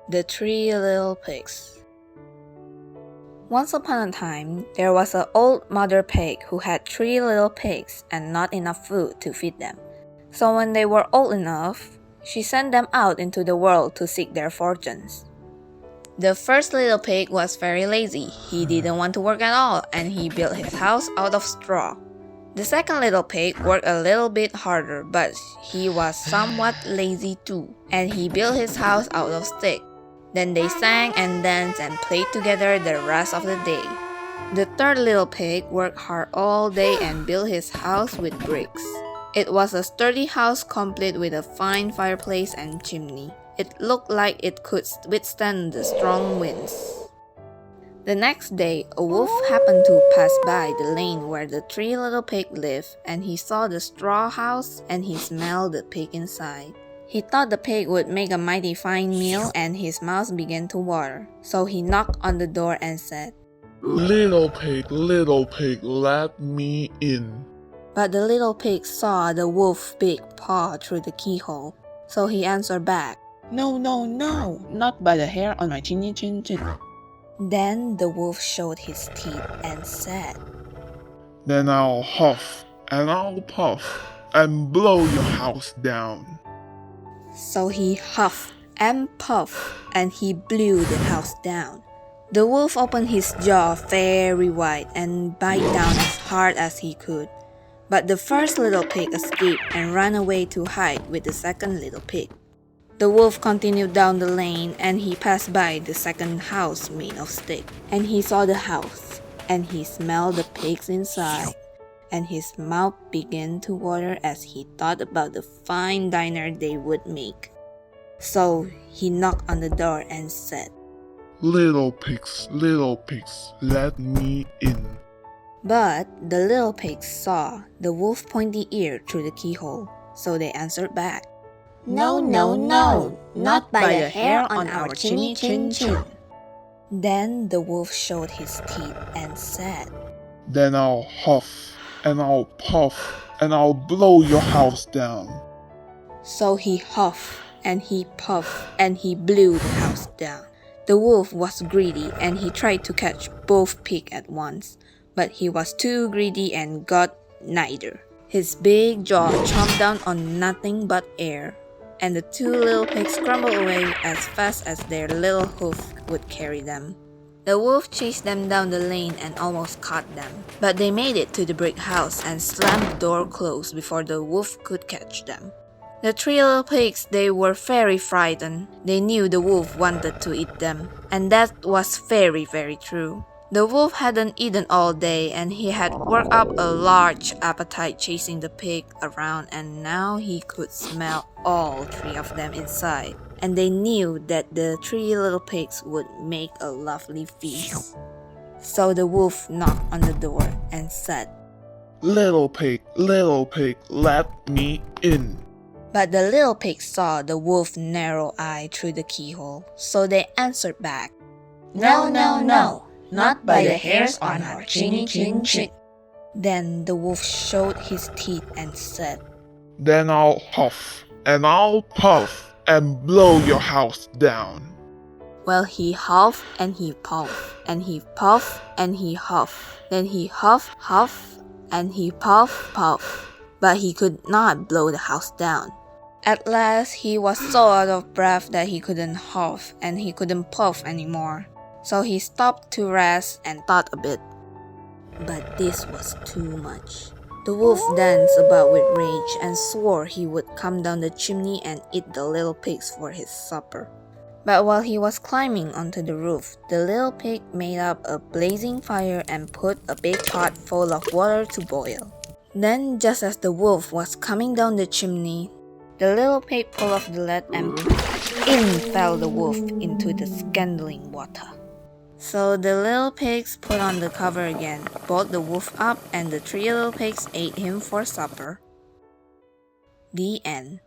The Three Little Pigs. Once upon a time, there was an old mother pig who had 3 little pigs and not enough food to feed them. So when they were old enough, she sent them out into the world to seek their fortunes. The first little pig was very lazy. He didn't want to work at all, and he built his house out of straw. The second little pig worked a little bit harder, but he was somewhat lazy too, and he built his house out of sticks. Then they sang and danced and played together the rest of the day. The third little pig worked hard all day and built his house with bricks. It was a sturdy house complete with a fine fireplace and chimney. It looked like it could withstand the strong winds. The next day, a wolf happened to pass by the lane where the 3 little pigs lived, and he saw the straw house and he smelled the pig inside. He thought the pig would make a mighty fine meal, and his mouth began to water. So he knocked on the door and said, little pig, let me in." But the little pig saw the wolf's big paw through the keyhole. So he answered back, No, not by the hair on my chinny chin chin. Then the wolf showed his teeth and said, "Then I'll huff and I'll puff and blow your house down." So he huffed and puffed and he blew the house down. The wolf opened his jaw very wide and bit down as hard as he could. But the first little pig escaped and ran away to hide with the second little pig. The wolf continued down the lane and he passed by the second house made of sticks. And he saw the house and he smelled the pigs inside. And his mouth began to water as he thought about the fine dinner they would make. So he knocked on the door and said, little pigs, let me in." But the little pigs saw the wolf's pointy ear through the keyhole. So they answered back, No, not by the hair on our chinny chin chin. Then the wolf showed his teeth and said, "Then I'll huff and I'll puff and I'll blow your house down." So he huffed and he puffed and he blew the house down. The wolf was greedy and he tried to catch both pigs at once, but he was too greedy and got neither. His big jaw chomped down on nothing but air, and the 2 little pigs scrambled away as fast as their little hoof would carry them. The wolf chased them down the lane and almost caught them, but they made it to the brick house and slammed the door closed before the wolf could catch them. The 3 little pigs, they were very frightened. They knew the wolf wanted to eat them, and that was very, very true. The wolf hadn't eaten all day and he had worked up a large appetite chasing the pig around, and now he could smell all 3 of them inside. And they knew that the 3 little pigs would make a lovely feast. So the wolf knocked on the door and said, little pig, let me in." But the little pigs saw the wolf's narrow eye through the keyhole. So they answered back, No, not by the hairs on our chinny chin chin. Then the wolf showed his teeth and said, "Then I'll huff and I'll puff and blow your house down." Well, he huffed and he puffed and he puffed and he huffed. Then he huff, and he puff, but he could not blow the house down. At last, he was so out of breath that he couldn't huff and he couldn't puff anymore. So he stopped to rest and thought a bit. But this was too much. The wolf danced about with rage and swore he would come down the chimney and eat the little pigs for his supper. But while he was climbing onto the roof, the little pig made up a blazing fire and put a big pot full of water to boil. Then, just as the wolf was coming down the chimney, the little pig pulled off the lid and in fell the wolf into the scalding water. So the little pigs put on the cover again, brought the wolf up, and the 3 little pigs ate him for supper. The end.